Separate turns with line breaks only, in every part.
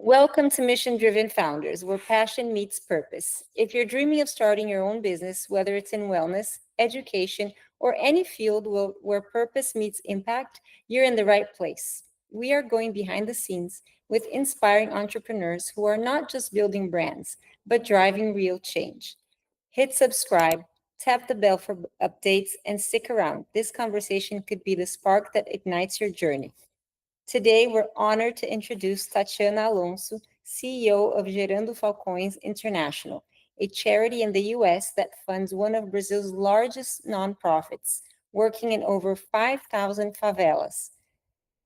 Welcome to Mission Driven Founders, where passion meets purpose. If you're dreaming of starting your own business, whether it's in wellness, education, or any field where purpose meets impact, you're in the right place. We are going behind the scenes with inspiring entrepreneurs who are not just building brands, but driving real change. Hit subscribe, tap the bell for updates, and stick around. This conversation could be the spark that ignites your journey. Today, we're honored to introduce Tatiana Alonso, CEO of Gerando Falcões International, a charity in the US that funds one of Brazil's largest nonprofits, working in over 5,000 favelas.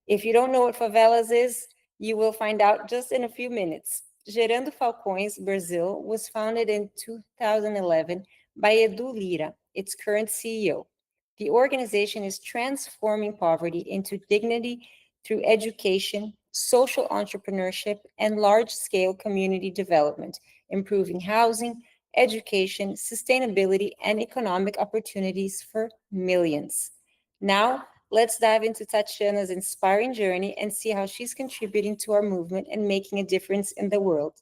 If you don't know what favelas is, you will find out just in a few minutes. Gerando Falcões Brazil was founded in 2011 by Edu Lira, its current CEO. The organization is transforming poverty into dignity through education, social entrepreneurship, and large-scale community development, improving housing, education, sustainability, and economic opportunities for millions. Now, let's dive into Tatiana's inspiring journey and see how she's contributing to our movement and making a difference in the world.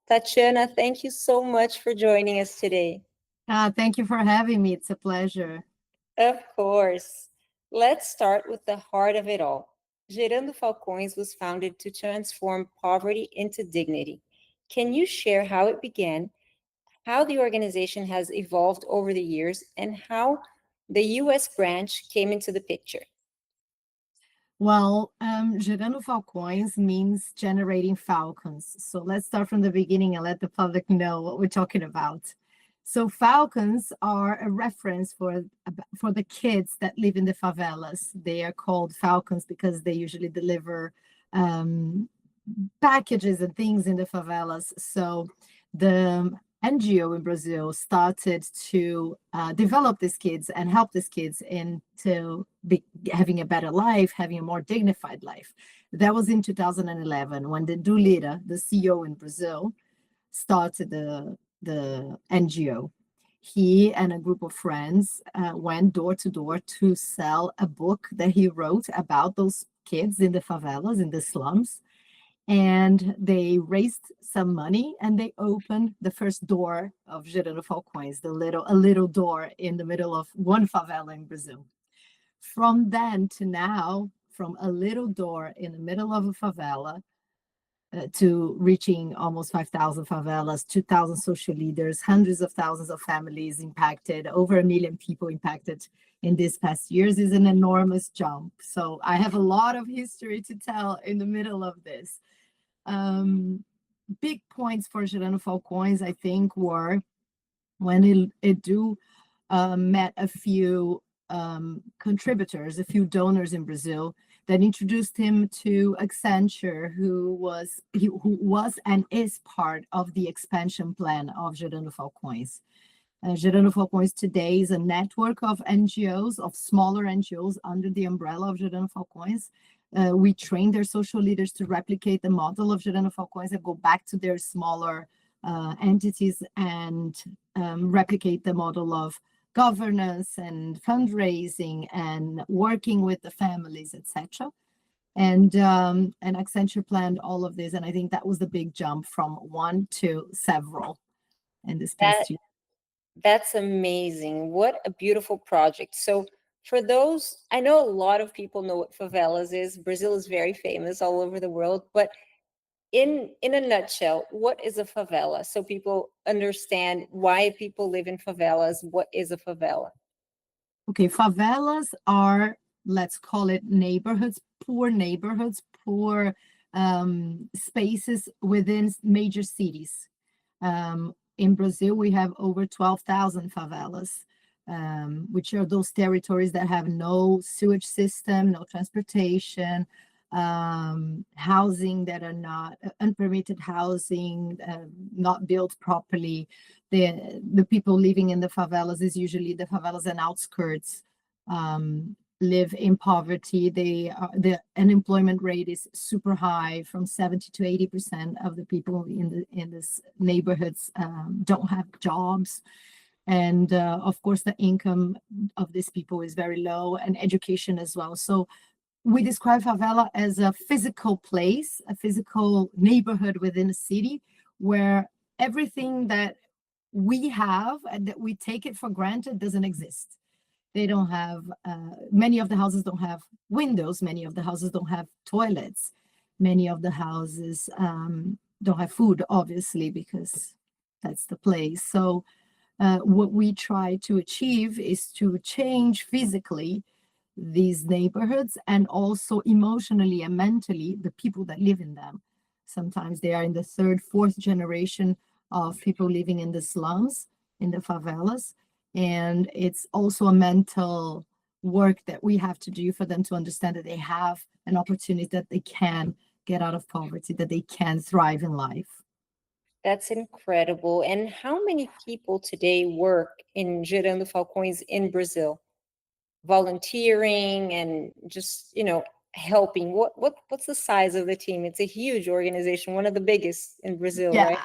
Tatiana, thank you so much for joining us today.
Thank you for having me. It's a pleasure.
Of course. Let's start with the heart of it all. Gerando Falcões was founded to transform poverty into dignity. Can you share how it began, how the organization has evolved over the years, and how the US branch came into the picture?
Well, Gerando Falcões means generating falcons. So let's start from the beginning and let the public know what we're talking about. So falcons are a reference for the kids that live in the favelas. They are called falcons because they usually deliver packages and things in the favelas. So the NGO in Brazil started to develop these kids and help these kids into having a better life, having a more dignified life. That was in 2011 when the Edu Lira, the CEO in Brazil, started the NGO. He and a group of friends went door to door to sell a book that he wrote about those kids in the favelas, in the slums. And they raised some money and they opened the first door of Gerando Falcões, a little door in the middle of one favela in Brazil. From then to now, from a little door in the middle of a favela to reaching almost 5,000 favelas, 2,000 social leaders, hundreds of thousands of families impacted, over 1 million people impacted in these past years is an enormous jump. So I have a lot of history to tell in the middle of this. Big points for Gerando Falcões, I think, were when Edu met a few contributors, a few donors in Brazil that introduced him to Accenture, who was and is part of the expansion plan of Gerando Falcões. Gerando Falcões today is a network of NGOs, of smaller NGOs under the umbrella of Gerando Falcões. We train their social leaders to replicate the model of Gerando Falcões and go back to their smaller entities and replicate the model of governance and fundraising and working with the families, etc. And Accenture planned all of this, and I think that was the big jump from one to several in this past year.
That's amazing. What a beautiful project. So for those, I know a lot of people know what favelas is. Brazil is very famous all over the world, but in a nutshell, what is a favela? So people understand why people live in favelas. What is a favela?
Okay, favelas are, let's call it neighborhoods, poor spaces within major cities. In Brazil, we have over 12,000 favelas, which are those territories that have no sewage system, no transportation, housing that are not unpermitted housing, not built properly. The people living in the favelas is usually the favelas and outskirts live in poverty. The unemployment rate is super high, from 70 to 80% of the people in this neighborhoods don't have jobs. And of course, the income of these people is very low, and education as well. So we describe favela as a physical place, a physical neighborhood within a city where everything that we have and that we take it for granted doesn't exist. They don't have, many of the houses don't have windows, many of the houses don't have toilets, many of the houses don't have food, obviously, because that's the place. So what we try to achieve is to change physically these neighborhoods and also emotionally and mentally the people that live in them. Sometimes they are in the third, fourth generation of people living in the slums, in the favelas. And it's also a mental work that we have to do for them to understand that they have an opportunity, that they can get out of poverty, that they can thrive in life.
That's incredible. And how many people today work in Gerando Falcões in Brazil? Volunteering and just, helping. What's the size of the team? It's a huge organization, one of the biggest in Brazil,
Yeah,
right?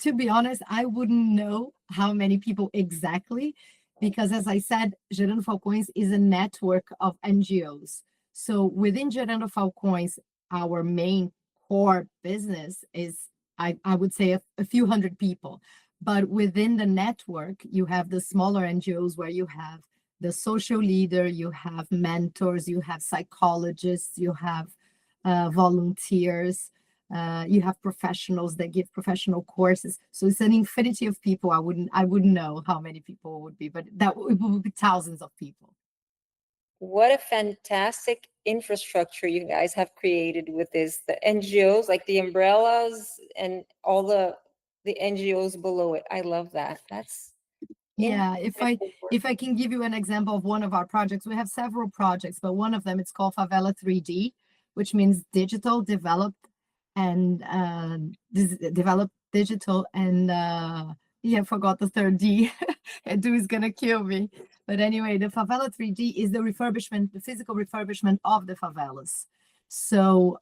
to be honest, I wouldn't know how many people exactly, because as I said, Gerando Falcões is a network of NGOs. So within Gerando Falcões, our main core business is, I would say, a few hundred people. But within the network, you have the smaller NGOs where you have the social leader, you have mentors, you have psychologists, you have volunteers, you have professionals that give professional courses. So it's an infinity of people. I wouldn't know how many people it would be, but it would be thousands of people.
What a fantastic infrastructure you guys have created with this. The NGOs, like the umbrellas and all the NGOs below it. I love that. That's
Yeah,
incredible work.
if I can give you an example of one of our projects, we have several projects, but one of them, it's called Favela 3D, which means digital, developed, and developed digital, and yeah, I forgot the third D. Edu is gonna kill me. But anyway, the Favela 3D is the refurbishment, the physical refurbishment of the favelas. So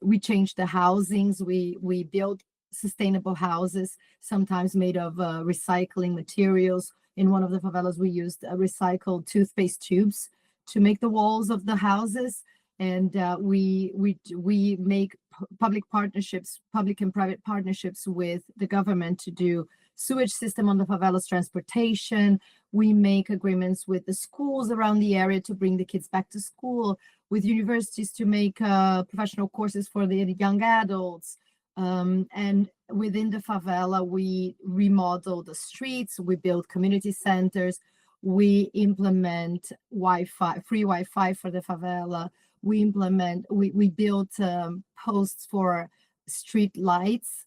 we changed the housings, we built sustainable houses, sometimes made of recycling materials. In one of the favelas, we used recycled toothpaste tubes to make the walls of the houses. And we make public partnerships, public and private partnerships with the government to do sewage system on the favelas, transportation. We make agreements with the schools around the area to bring the kids back to school, with universities to make professional courses for the young adults. And within the favela, we remodel the streets, we build community centers, we implement Wi-Fi, free Wi-Fi for the favela. We built posts for street lights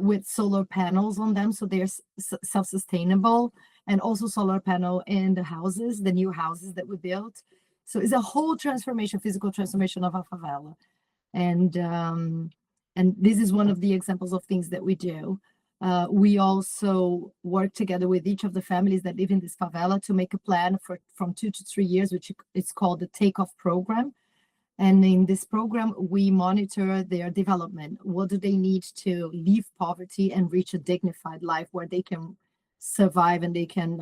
with solar panels on them, so they're self-sustainable, and also solar panel in the houses, the new houses that we built. So it's a whole transformation, physical transformation of a favela. And this is one of the examples of things that we do. We also work together with each of the families that live in this favela to make a plan from 2 to 3 years, which is called the Takeoff program. And in this program, we monitor their development. What do they need to leave poverty and reach a dignified life where they can survive and they can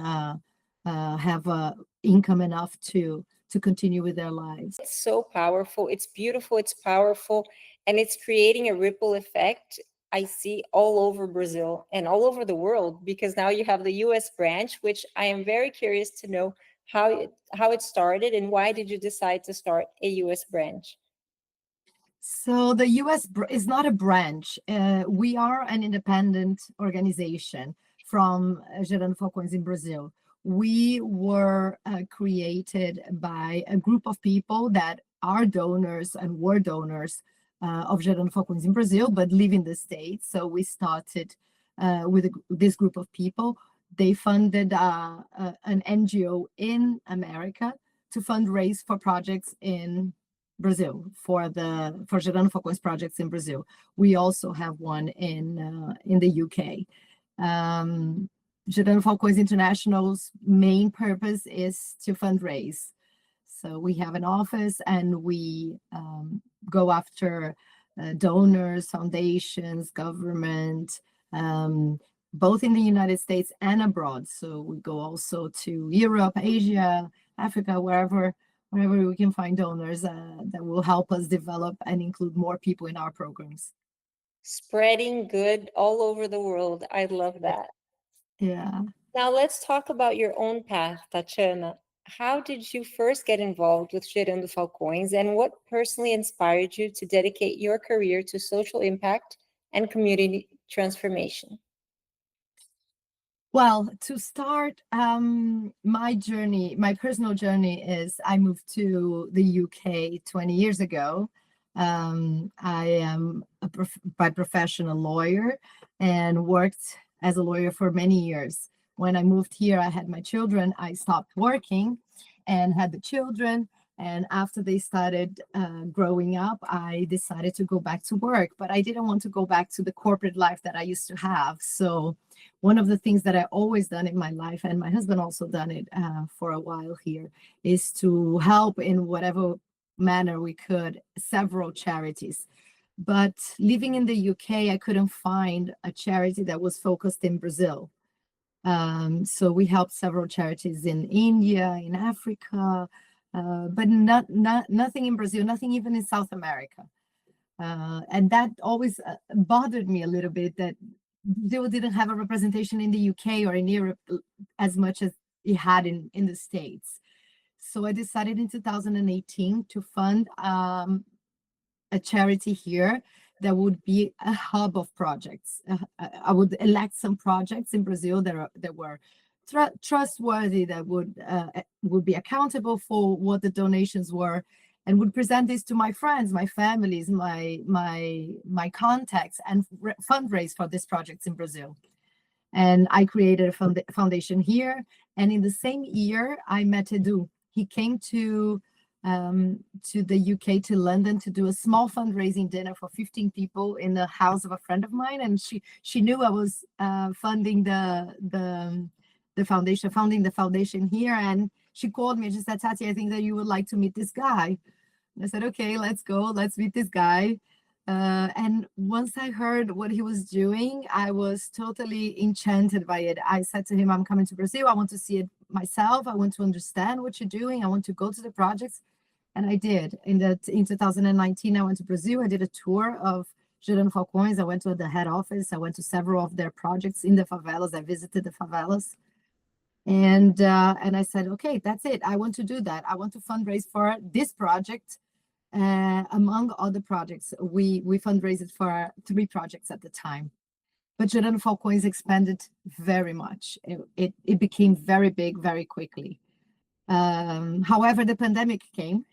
have income enough to continue with their lives.
It's so powerful. It's beautiful. It's powerful. And it's creating a ripple effect I see all over Brazil and all over the world, because now you have the US branch, which I am very curious to know how it started, and why did you decide to start a US branch?
So the US is not a branch. We are an independent organization from Gerando Falcões in Brazil. We were created by a group of people that are donors and were donors of Gerando Falcões in Brazil, but live in the States. So we started with this group of people. They funded an NGO in America to fundraise for projects in Brazil, for Gerando Falcões projects in Brazil. We also have one in the UK. Gerando Falcões International's main purpose is to fundraise. So we have an office, and we go after donors, foundations, government, both in the United States and abroad. So we go also to Europe, Asia, Africa, wherever wherever we can find donors that will help us develop and include more people in our programs.
Spreading good all over the world. I love
Yeah.
that.
Yeah.
Now let's talk about your own path, Tatiana. How did you first get involved with Gerando Falcões, and what personally inspired you to dedicate your career to social impact and community transformation?
Well, to start, my journey, my personal journey is I moved to the UK 20 years ago. I am by profession a lawyer and worked as a lawyer for many years. When I moved here, I had my children. I stopped working and had the children. And after they started growing up, I decided to go back to work, but I didn't want to go back to the corporate life that I used to have. So one of the things that I always done in my life, and my husband also done it for a while here, is to help in whatever manner we could several charities. But living in the UK, I couldn't find a charity that was focused in Brazil. So we helped several charities in India, in Africa, but nothing in Brazil, nothing even in South America. And that always bothered me a little bit, that Brazil didn't have a representation in the UK or in Europe as much as it had in the States. So I decided in 2018 to fund a charity here that would be a hub of projects. I would elect some projects in Brazil that were trustworthy, that would be accountable for what the donations were, and would present this to my friends, my families, my contacts, and fundraise for these projects in Brazil. And I created a foundation here. And in the same year, I met Edu. He came to the UK, to London, to do a small fundraising dinner for 15 people in the house of a friend of mine. And she knew I was funding the foundation, founding the foundation here. And she called me and she said, Tati, I think that you would like to meet this guy. And I said, okay, let's go, let's meet this guy. And once I heard what he was doing, I was totally enchanted by it. I said to him, I'm coming to Brazil. I want to see it myself. I want to understand what you're doing. I want to go to the projects. And I did. In 2019, I went to Brazil. I did a tour of Gerando Falcões. I went to the head office. I went to several of their projects in the favelas. I visited the favelas. And I said, okay, that's it. I want to do that. I want to fundraise for this project. Among other projects, we fundraised for 3 projects at the time. But Gerando Falcões expanded very much. It became very big very quickly. However, the pandemic came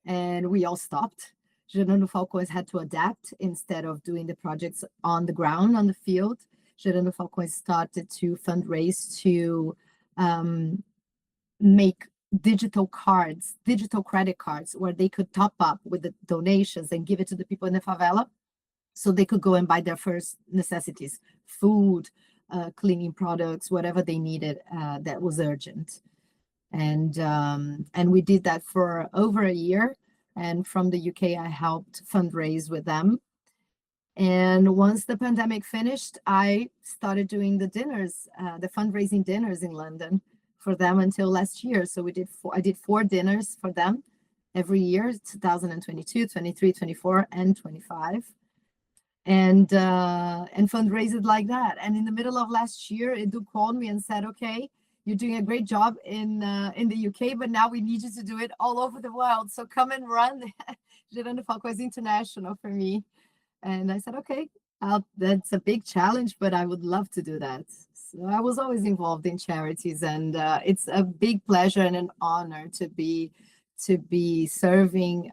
and we all stopped. Gerando Falcões had to adapt. Instead of doing the projects on the ground, on the field, Gerando Falcões started to fundraise to make digital cards, digital credit cards, where they could top up with the donations and give it to the people in the favela, so they could go and buy their first necessities, food, cleaning products, whatever they needed that was urgent. And we did that for over a year. And from the UK, I helped fundraise with them. And once the pandemic finished, I started doing the dinners, the fundraising dinners in London for them until last year. So I did 4 dinners for them every year, 2022, 23, 24, and 25. And fundraised like that. And in the middle of last year, Edu called me and said, okay, you're doing a great job in the UK, but now we need you to do it all over the world. So come and run Gerando Falcões International for me. And I said, okay, that's a big challenge, but I would love to do that. So I was always involved in charities, and it's a big pleasure and an honor to be serving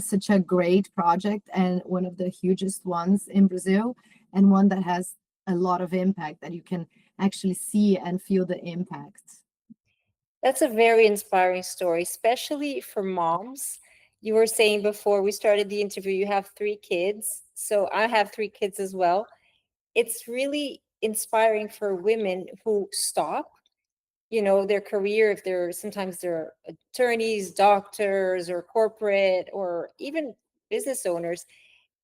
such a great project, and one of the hugest ones in Brazil, and one that has a lot of impact, that you can actually see and feel the impact.
That's a very inspiring story, especially for moms. You were saying before we started the interview, you have 3 kids. So I have 3 kids as well. It's really inspiring for women who stop, their career, if they're attorneys, doctors, or corporate, or even business owners,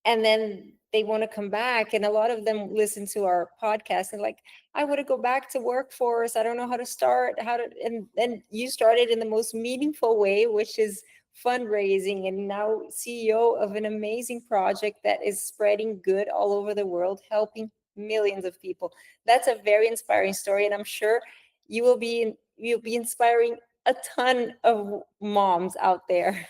and then they want to come back, and a lot of them listen to our podcast and like, I want to go back to workforce, I don't know how to start, how to, and then you started in the most meaningful way, which is fundraising, and now CEO of an amazing project that is spreading good all over the world, helping millions of people. That's a very inspiring story, and I'm sure you'll be inspiring a ton of moms out there.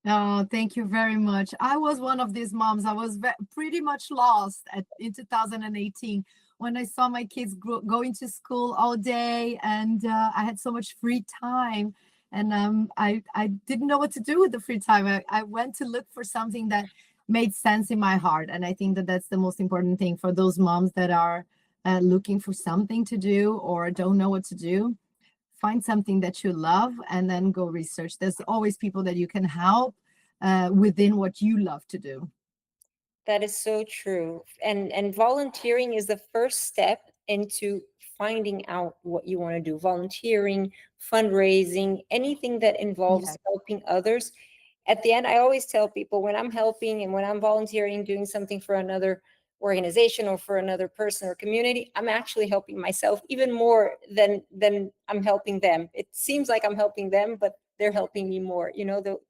Oh, thank you very much. I was one of these moms. I was pretty much lost in 2018 when I saw my kids going to school all day, and I had so much free time. And I didn't know what to do with the free time. I went to look for something that made sense in my heart. And I think that that's the most important thing for those moms that are looking for something to do or don't know what to do. Find something that you love and then go research. There's always people that you can help within what you love to do.
That is so true. And volunteering is the first step into finding out what you want to do. Volunteering, fundraising, anything that
Yeah,
involves helping others. At the end, I always tell people, when I'm helping and when I'm volunteering, doing something for another organization or for another person or community, I'm actually helping myself even more than I'm helping them. It seems like I'm helping them, but they're helping me more.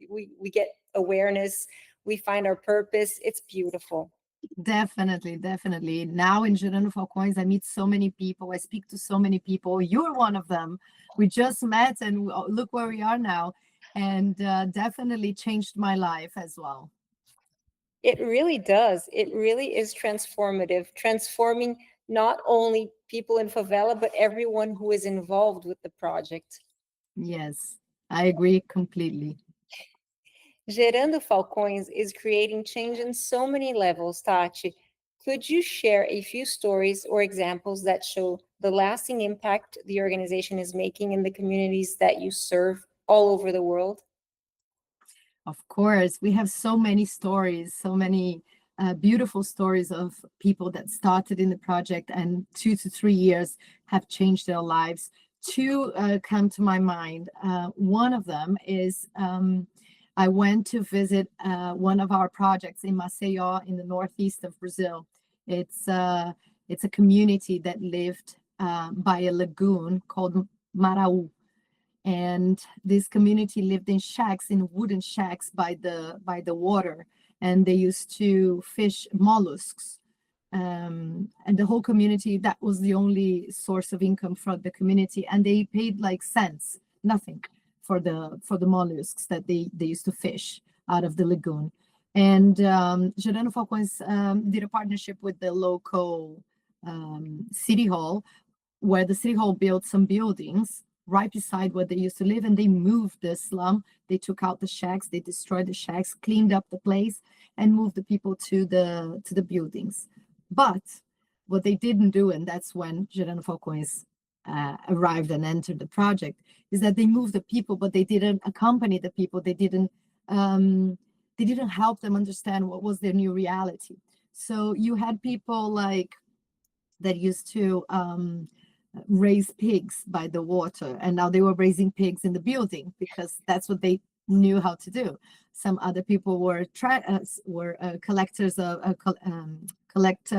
We get awareness, we find our purpose. It's beautiful.
definitely, definitely. Now in Gerando Falcões, I meet so many people. I speak to so many people. You're one of them. We just met and look where we are now. And definitely changed my life as well.
It really does. It really is transformative, transforming not only people in favela, but everyone who is involved with the project.
Yes, I agree completely.
Gerando Falcões is creating change in so many levels, Tati. Could you share a few stories or examples that show the lasting impact the organization is making in the communities that you serve all over the world?
Of course, we have so many stories, so many beautiful stories of people that started in the project and 2 to 3 years have changed their lives. Two come to my mind. One of them is I went to visit one of our projects in Maceió in the northeast of Brazil. It's a community that lived by a lagoon called Maraú, and this community lived in shacks, in wooden shacks by the water, and they used to fish mollusks, and the whole community, that was the only source of income for the community, and they paid like cents, nothing, for the mollusks that they used to fish out of the lagoon. And Gerando Falcões did a partnership with the local city hall, where the city hall built some buildings right beside where they used to live, and they moved the slum. They took out the shacks, they destroyed the shacks, cleaned up the place, and moved the people to the buildings. But what they didn't do, and that's when Gerando Falcões arrived and entered the project, is that they moved the people, but they didn't accompany the people. They didn't help them understand what was their new reality. So you had people like that used to raise pigs by the water, and now they were raising pigs in the building because that's what they knew how to do. Some other people were collectors of collect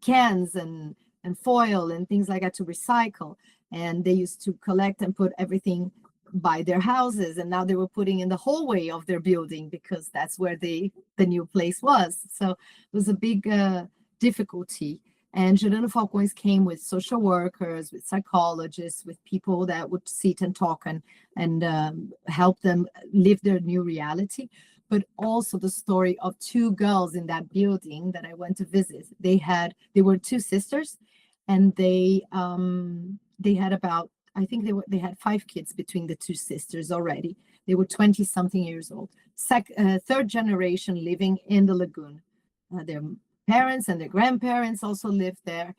cans and foil and things like that to recycle, and they used to collect and put everything by their houses, and now they were putting in the hallway of their building because that's where the new place was. So it was a big difficulty. And Gerando Falcões came with social workers, with psychologists, with people that would sit and talk and help them live their new reality. But also the story of two girls in that building that I went to visit. They were two sisters, and they had about, I think they had 5 kids between the two sisters already. They were 20 something years old. Third generation living in the lagoon. Their parents and their grandparents also lived there,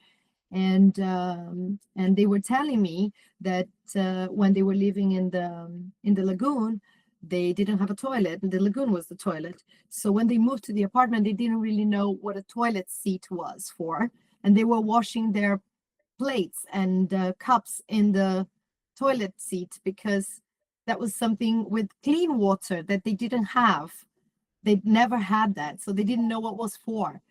and they were telling me that when they were living in the lagoon, they didn't have a toilet, and the lagoon was the toilet. So when they moved to the apartment, they didn't really know what a toilet seat was for, and they were washing their plates and cups in the toilet seat because that was something with clean water that they didn't have They never had that, so they didn't know what was for.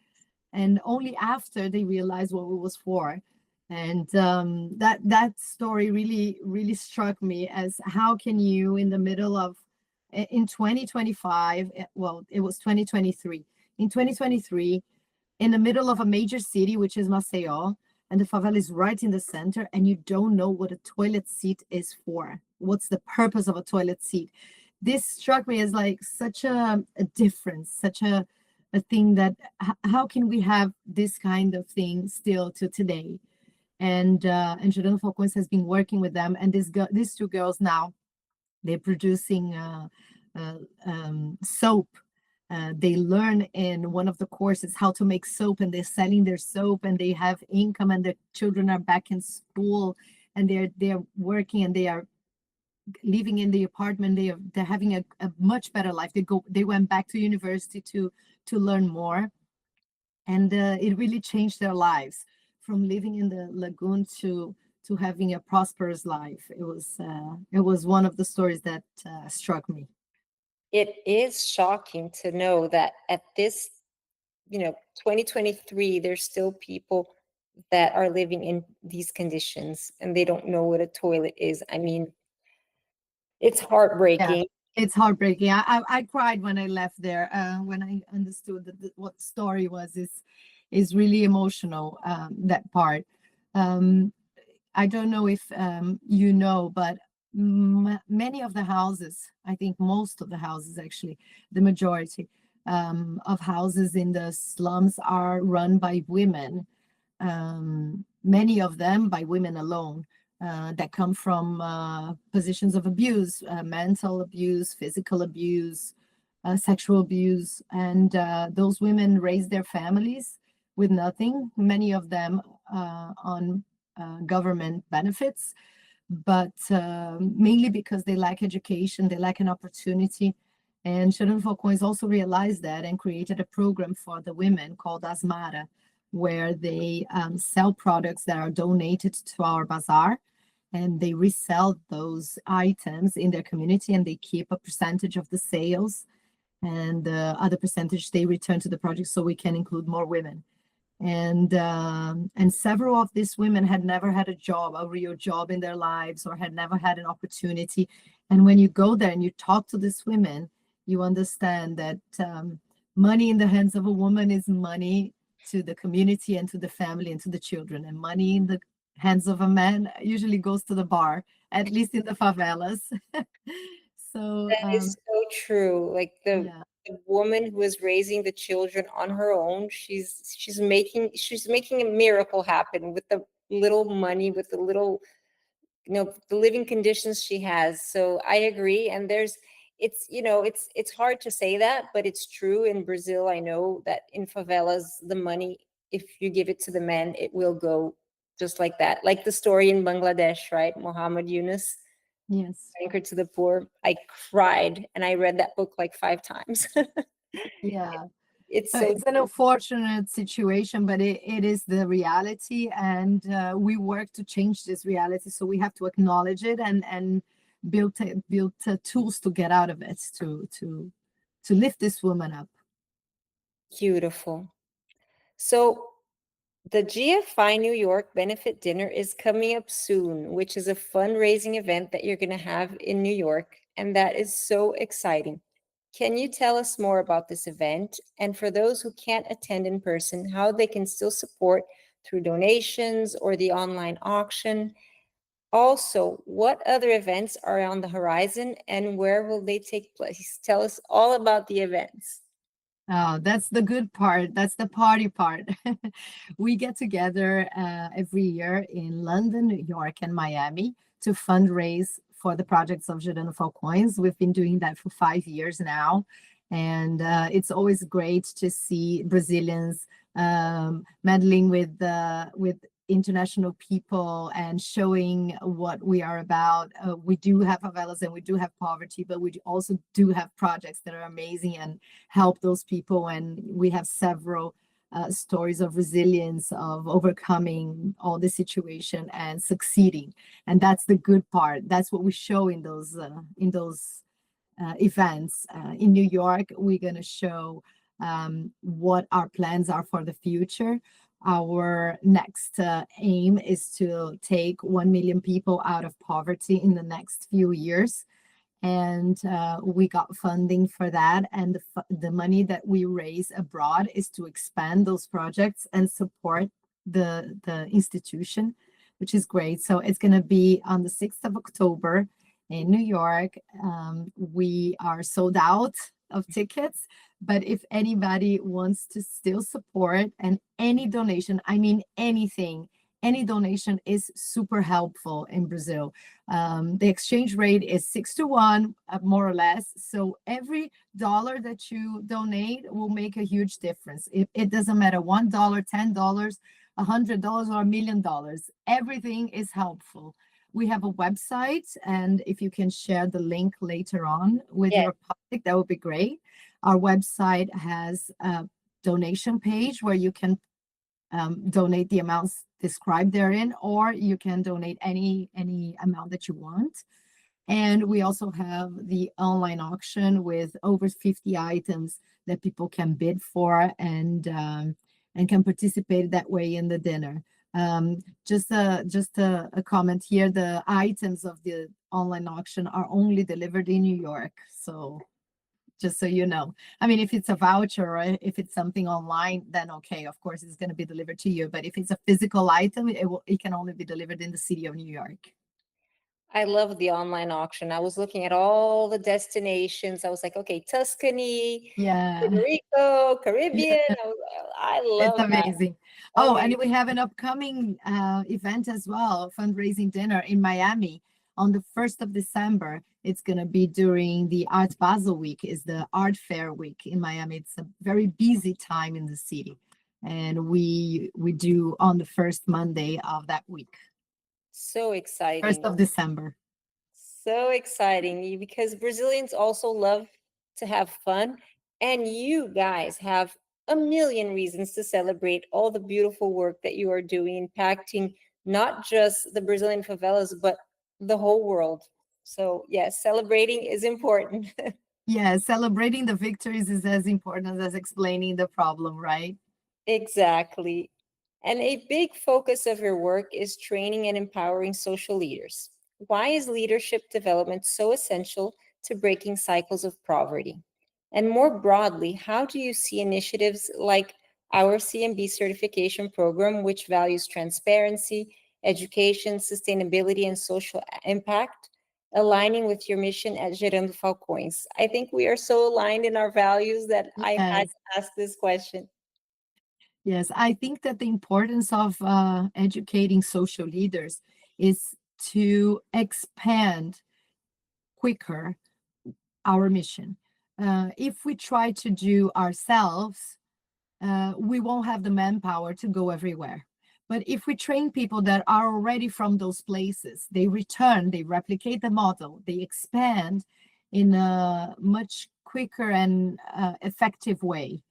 And only after they realized what it was for. And that story really struck me as, how can you, in the middle of, in 2025, well, it was 2023. In 2023, in the middle of a major city, which is Maceió, and the favela is right in the center, and you don't know what a toilet seat is for. What's the purpose of a toilet seat? This struck me as like such a difference, such a thing that, how can we have this kind of thing still to today? And Gerando Falcões has been working with them, and these two girls now, they're producing soap. They learn in one of the courses how to make soap, and they're selling their soap, and they have income, and their children are back in school, and they're working, and they are living in the apartment. They're having a much better life. They went back to university to learn more, and it really changed their lives, from living in the lagoon to having a prosperous life. It was one of the stories that struck me.
It is shocking to know that at this, 2023, there's still people that are living in these conditions and they don't know what a toilet is. I mean, it's
Yeah,
heartbreaking.
it's heartbreaking. I cried when I left there, when I understood that what story was. Is really emotional, that part. Um, I don't know if you know, but many of the houses, I think most of the houses, actually, the majority of houses in the slums are run by women, many of them by women alone, that come from positions of abuse, mental abuse, physical abuse, sexual abuse. And those women raise their families with nothing, many of them on government benefits, but mainly because they lack education, they lack an opportunity. And Gerando Falcões also realized that and created a program for the women called Asmara, where they sell products that are donated to our bazaar, and they resell those items in their community, and they keep a percentage of the sales, and the other percentage they return to the project so we can include more women. And several of these women had never had a real job in their lives, or had never had an opportunity. And when you go there and you talk to these women, you understand that money in the hands of a woman is money to the community and to the family and to the children, and money in the hands of a man usually goes to the bar, at least in the favelas. So
That is so true. Like
yeah.
the woman who is raising the children on her own, she's making a miracle happen with the little money, with the little, the living conditions she has. So I agree. And it's hard to say that, but it's true. In Brazil, I know that in favelas, the money, if you give it to the men, it will go just like that. Like the story in Bangladesh, right? Muhammad Yunus,
Yes.
Anchor to the Poor. I cried and I read that book like 5 times.
Yeah.
It's so
It's an unfortunate situation, but it is the reality, and we work to change this reality. So we have to acknowledge it, and build tools to get out of it, to lift this woman up.
beautiful. So the GFI New York Benefit Dinner is coming up soon, which is a fundraising event that you're going to have in New York. And that is so exciting. Can you tell us more about this event? And for those who can't attend in person, how they can still support through donations or the online auction? Also, what other events are on the horizon and where will they take place? Tell us all about the events.
Oh, that's the good part. That's the party part. We get together every year in London, New York, and Miami to fundraise for the projects of Gerando Falcões. We've been doing that for 5 years now. And it's always great to see Brazilians meddling with international people and showing what we are about. We do have favelas and we do have poverty, but we also do have projects that are amazing and help those people. And we have several stories of resilience, of overcoming all the situation and succeeding. And that's the good part. That's what we show in those events. In New York, we're going to show what our plans are for the future. Our next aim is to take 1 million people out of poverty in the next few years. And we got funding for that. And the money that we raise abroad is to expand those projects and support the institution, which is great. So it's going to be on the 6th of October in New York. We are sold out of tickets, but if anybody wants to still support, and any donation, I mean anything, any donation is super helpful in Brazil. The exchange rate is 6 to 1, more or less. So every dollar that you donate will make a huge difference. It doesn't matter, $1, $10, $100 or $1 million. Everything is helpful. We have a website, and if you can share the link later on with
Yes.
your public, that would be great. Our website has a donation page where you can donate the amounts described therein, or you can donate any amount that you want. And we also have the online auction with over 50 items that people can bid for and can participate that way in the dinner. Just a comment here, the items of the online auction are only delivered in New York. So just so you know. I mean, if it's a voucher or if it's something online, then okay, of course, it's going to be delivered to you. But if it's a physical item, it can only be delivered in the city of New York.
I love the online auction. I was looking at all the destinations. I was like, okay, Tuscany,
Yeah,
Puerto Rico, Caribbean.
yeah,
I
it's
love that.
amazing. Oh, and
Amazing.
we have an upcoming event as well, fundraising dinner in Miami on the 1st of December. It's going to be during the Art Basel week, is the art fair week in Miami. It's a very busy time in the city. And we do on the first Monday of that week,
So
1st
exciting.
of December.
So exciting because Brazilians also love to have fun. And you guys have a million reasons to celebrate all the beautiful work that you are doing, impacting not just the Brazilian favelas, but the whole world. So, yes, celebrating is important.
Yeah, celebrating the victories is as important as explaining the problem, right?
Exactly. And a big focus of your work is training and empowering social leaders. Why is leadership development so essential to breaking cycles of poverty? And more broadly, how do you see initiatives like our CMB certification program, which values transparency, education, sustainability, and social impact, aligning with your mission at Gerando Falcões? I think we are so aligned in our values that I had
Yes.
to ask this question.
Yes, I think that the importance of educating social leaders is to expand quicker our mission. If we try to do ourselves, we won't have the manpower to go everywhere. But if we train people that are already from those places, they return, they replicate the model, they expand in a much quicker and effective way.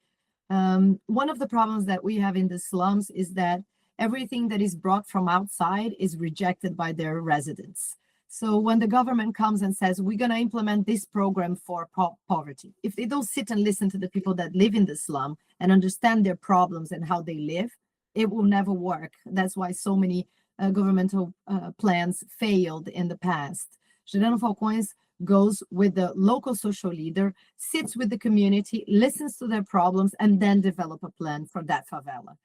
One of the problems that we have in the slums is that everything that is brought from outside is rejected by their residents. So when the government comes and says, we're going to implement this program for poverty, if they don't sit and listen to the people that live in the slum and understand their problems and how they live, it will never work. That's why so many governmental plans failed in the past. Gerando Falcões goes with the local social leader, sits with the community, listens to their problems, and then develop a plan for that favela.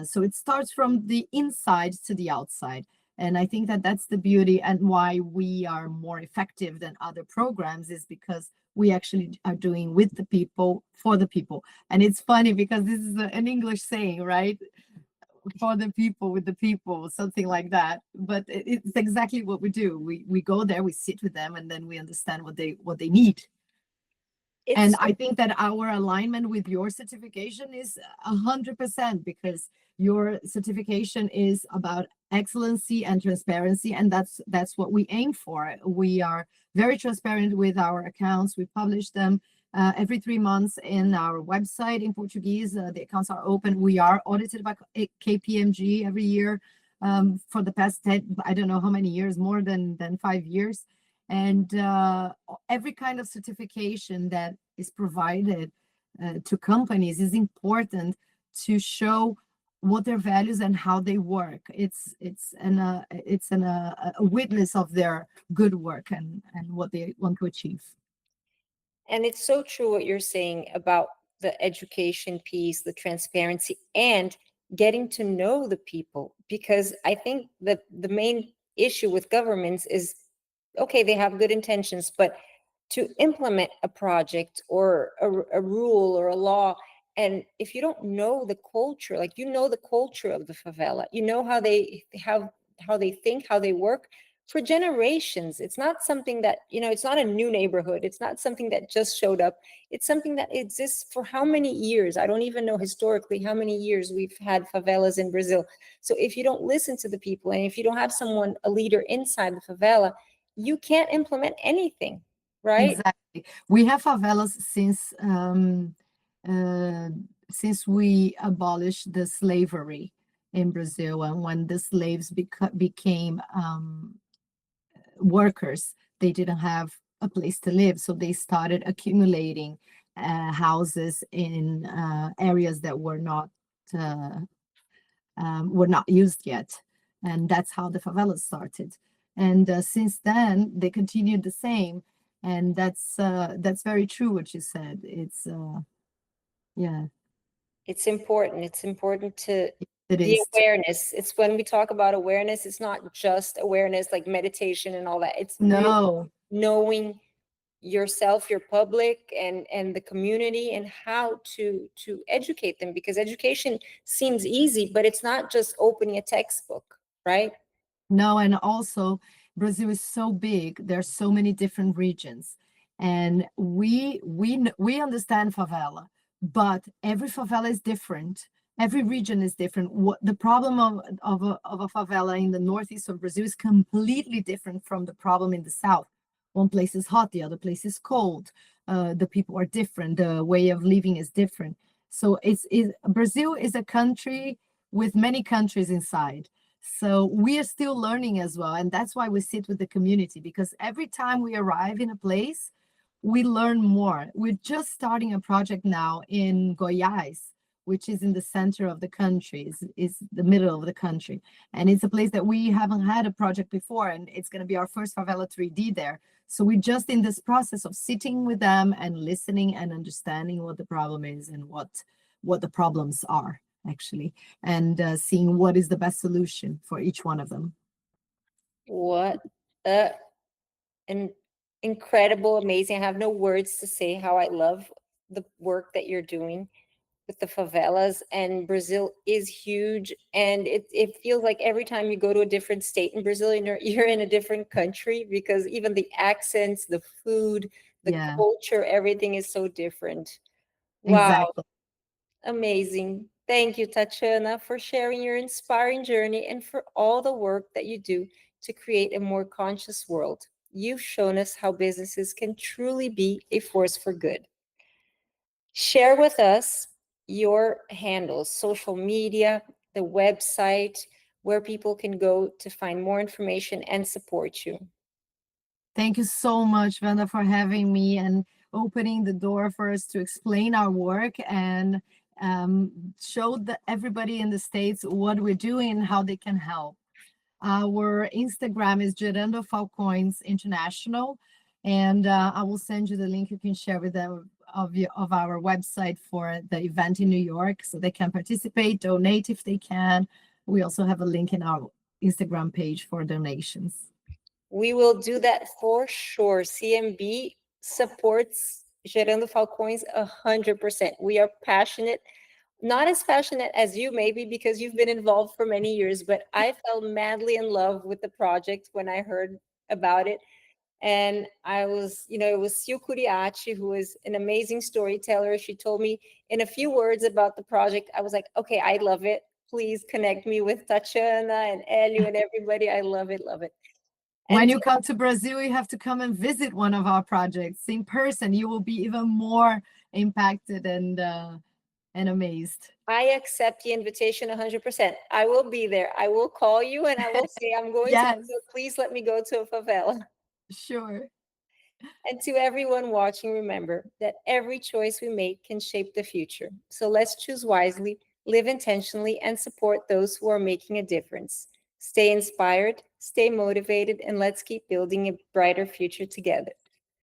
So it starts from the inside to the outside. And I think that that's the beauty and why we are more effective than other programs, is because we actually are doing with the people, for the people. And it's funny because this is an English saying, right? For the people, with the people, something like that. But it's exactly what we do. We go there, we sit with them, and then we understand what they need. And
It's
I think that our alignment with your certification is 100%, because your certification is about excellency and transparency, and that's what we aim for. We are very transparent with our accounts. We publish them every 3 months in our website in Portuguese. The accounts are open. We are audited by KPMG every year for the past 10, I don't know how many years, more than 5 years. And every kind of certification that is provided to companies is important to show what their values and how they work. It's a witness of their good work and what they want to achieve.
And it's so true what you're saying about the education piece, the transparency, and getting to know the people. Because I think that the main issue with governments is, okay, they have good intentions, but to implement a project or a rule or a law, and if you don't know the culture, like you know the culture of the favela, you know how they have, how they think, how they work for generations. It's not something that, it's not a new neighborhood. It's not something that just showed up. It's something that exists for how many years? I don't even know historically how many years we've had favelas in Brazil. So if you don't listen to the people, and if you don't have someone, a leader inside the favela, you can't implement anything, right?
Exactly. We have favelas since we abolished the slavery in Brazil, and when the slaves became workers, they didn't have a place to live, so they started accumulating houses in areas that uh, were not used yet, and that's how the favelas started. And since then, they continued the same, and that's very true what you said. It's yeah,
It's important. It's important to
it
the
is.
awareness. It's when we talk about awareness, it's not just awareness like meditation and all that. It's really
No,
knowing yourself, your public, and the community, and how to educate them, because education seems easy, but it's not just opening a textbook, right?
no, and also Brazil is so big. There's so many different regions, and we understand favela, but every favela is different. Every region is different. What the problem of a favela in the northeast of Brazil is completely different from the problem in the south. One place is hot, the other place is cold. The people are different. The way of living is different. So Brazil is a country with many countries inside. So we are still learning as well. And that's why we sit with the community, because every time we arrive in a place, we learn more. We're just starting a project now in Goiás, which is in the center of the country, is the middle of the country. And it's a place that we haven't had a project before, and it's going to be our first Favela 3D there. So we're just in this process of sitting with them and listening and understanding what the problem is and what the problems are actually, and seeing what is the best solution for each one of them.
What a an incredible, amazing. I have no words to say how I love the work that you're doing with the favelas. And Brazil is huge, and it feels like every time you go to a different state in Brazil, you're in a different country, because even the accents, the food, the
Yeah,
culture, everything is so different. Wow,
exactly.
amazing. Thank you, Tatiana, for sharing your inspiring journey and for all the work that you do to create a more conscious world. You've shown us how businesses can truly be a force for good. Share with us your handles, social media, the website, where people can go to find more information and support you.
Thank you so much, Vanda, for having me and opening the door for us to explain our work and show everybody in the States what we're doing and how they can help. Our Instagram is Gerando Falcões International, and I will send you the link you can share with them of our website for the event in New York, so they can participate, donate if they can. We also have a link in our Instagram page for donations.
We will do that for sure. CMB supports Gerando Falcões 100%. We are passionate, not as passionate as you maybe, because you've been involved for many years, but I fell madly in love with the project when I heard about it. And I was, it was Sil Curiaci, who is an amazing storyteller. She told me in a few words about the project. I was like, okay, I love it. Please connect me with Tatiana and Elio and everybody. I love it, love it.
When
And
you come to Brazil, you have to come and visit one of our projects in person. You will be even more impacted and amazed.
I accept the invitation 100%. I will be there. I will call you and I will say, I'm going to
Yes,
Brazil. Please let me go to a favela.
Sure.
And to everyone watching, remember that every choice we make can shape the future. So let's choose wisely, live intentionally, and support those who are making a difference. Stay inspired, stay motivated, and let's keep building a brighter future together.